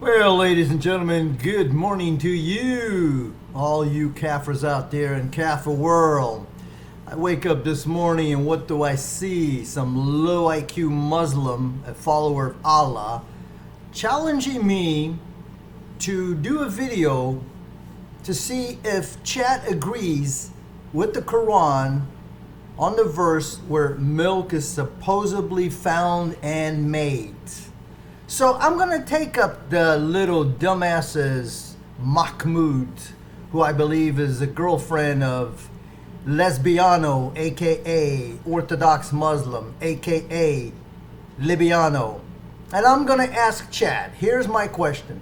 Well, ladies and gentlemen, good morning to you, all you Kafirs out there in Kafir world. I wake up this morning and what do I see? Some low IQ Muslim, a follower of Allah, challenging me to do a video to see if Chat agrees with the Quran on the verse where milk is supposedly found and made. So I'm going to take up the little dumbasses Mahmoud, who I believe is a girlfriend of Lesbiano, aka Orthodox Muslim, aka Libiano. And I'm going to ask Chad, here's my question.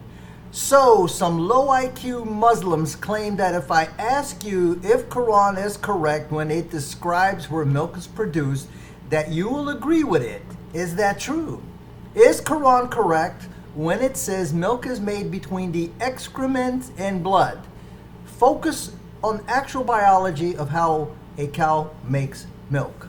So some low IQ Muslims claim that if I ask you if Quran is correct when it describes where milk is produced, that you will agree with it. Is that true? Is Quran correct when it says milk is made between the excrement and blood? Focus on actual biology of how a cow makes milk.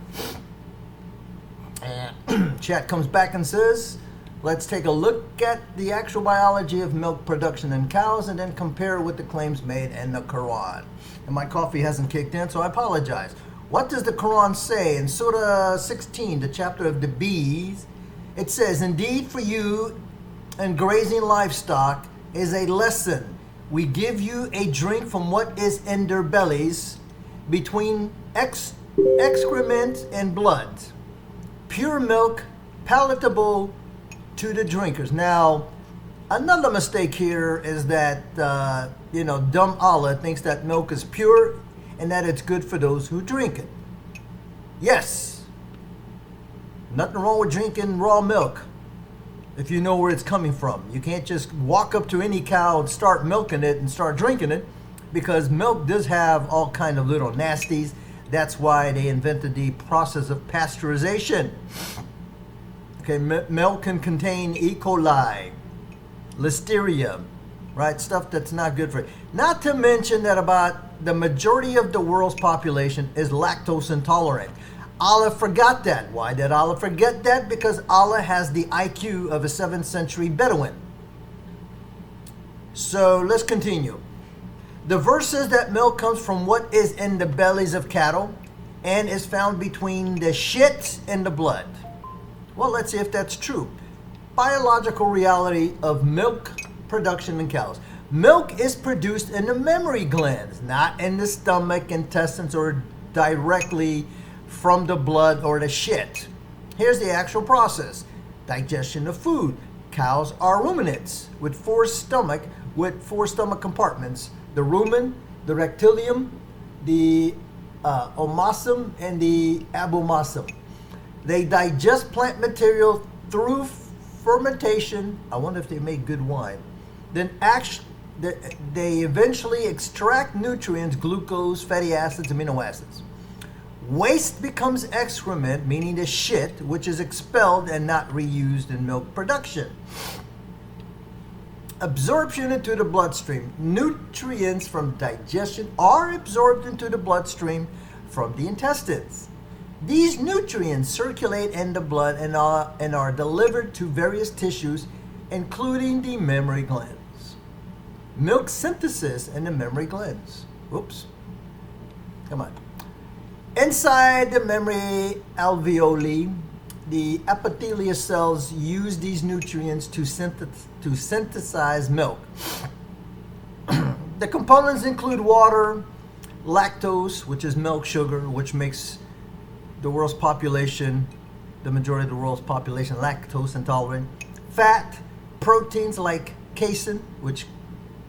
And Chat comes back and says, let's take a look at the actual biology of milk production in cows and then compare it with the claims made in the Quran. And my coffee hasn't kicked in, so I apologize. What does the Quran say in Surah 16, the chapter of the bees? It says, indeed for you and grazing livestock is a lesson. We give you a drink from what is in their bellies between excrement and blood. Pure milk, palatable to the drinkers. Now, another mistake here is that, dumb Allah thinks that milk is pure and that it's good for those who drink it. Yes. Nothing wrong with drinking raw milk if you know where it's coming from. You can't just walk up to any cow and start milking it and start drinking it, because milk does have all kind of little nasties. That's why they invented the process of pasteurization. Okay, milk can contain E. coli, listeria, right? Stuff that's not good for you. Not to mention that about the majority of the world's population is lactose intolerant. Allah forgot that. Why did Allah forget that? Because Allah has the IQ of a 7th century Bedouin. So let's continue. The verse says that milk comes from what is in the bellies of cattle and is found between the shit and the blood. Well, let's see if that's true. Biological reality of milk production in cows. Milk is produced in the mammary glands, not in the stomach, intestines, or directly from the blood or the shit. Here's the actual process. Digestion of food. Cows are ruminants with four stomach compartments. The rumen, the rectilium, the omasum, and the abomasum. They digest plant material through fermentation. I wonder if they make good wine. Then they eventually extract nutrients, glucose, fatty acids, amino acids. Waste becomes excrement, meaning the shit, which is expelled and not reused in milk production. Absorption into the bloodstream. Nutrients from digestion are absorbed into the bloodstream from the intestines. These nutrients circulate in the blood and are delivered to various tissues, including the mammary glands. Milk synthesis in the mammary glands. Oops. Come on. Inside the mammary alveoli, the epithelial cells use these nutrients to synthesize milk. The components include water, lactose, which is milk sugar, which makes the world's population, the majority of the world's population, lactose intolerant. Fat, proteins like casein, which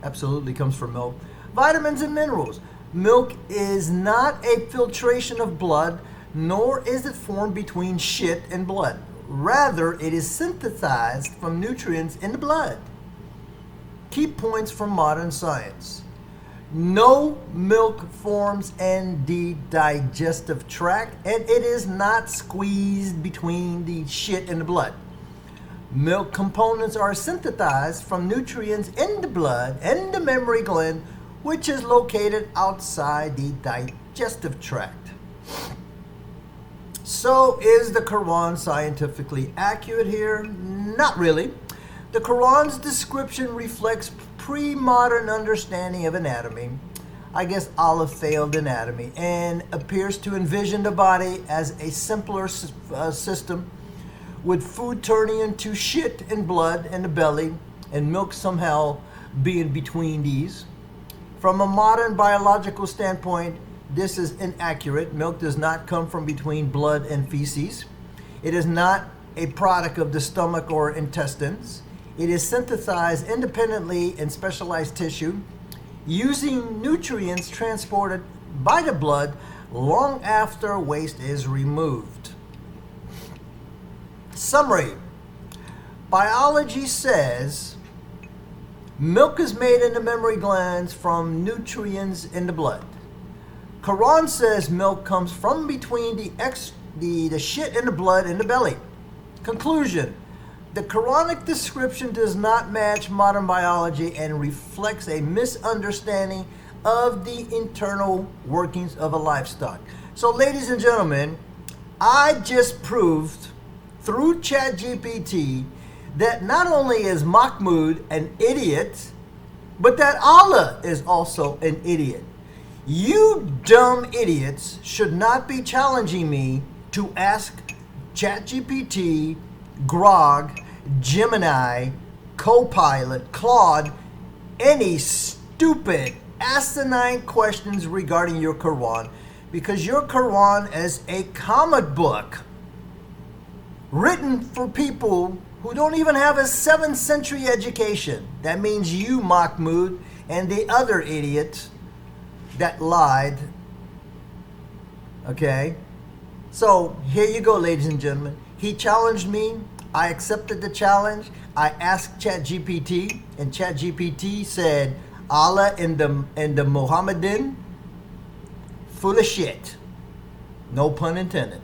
absolutely comes from milk. Vitamins and minerals. Milk is not a filtration of blood, nor is it formed between shit and blood. Rather, it is synthesized from nutrients in the blood. Key points from modern science. No milk forms in the digestive tract, and it is not squeezed between the shit and the blood. Milk components are synthesized from nutrients in the blood and the mammary gland, which is located outside the digestive tract. So is the Quran scientifically accurate here? Not really. The Quran's description reflects pre-modern understanding of anatomy. I guess Allah failed anatomy and appears to envision the body as a simpler system, with food turning into shit and blood in the belly and milk somehow being between these. From a modern biological standpoint, this is inaccurate. Milk does not come from between blood and feces. It is not a product of the stomach or intestines. It is synthesized independently in specialized tissue, using nutrients transported by the blood long after waste is removed. Summary. Biology says milk is made in the mammary glands from nutrients in the blood. Quran says milk comes from between the shit in the blood in the belly. Conclusion. The Quranic description does not match modern biology and reflects a misunderstanding of the internal workings of a livestock. So, ladies and gentlemen, I just proved through ChatGPT that not only is Mahmoud an idiot, but that Allah is also an idiot. You dumb idiots should not be challenging me to ask ChatGPT, Grok, Gemini, Copilot, Claude, any stupid, asinine questions regarding your Quran, because your Quran is a comic book written for people who don't even have a 7th century education. That means you, Mahmoud, and the other idiot that lied. Okay? So, here you go, ladies and gentlemen. He challenged me. I accepted the challenge. I asked ChatGPT, and ChatGPT said, Allah and the Mohammedan, full of shit. No pun intended.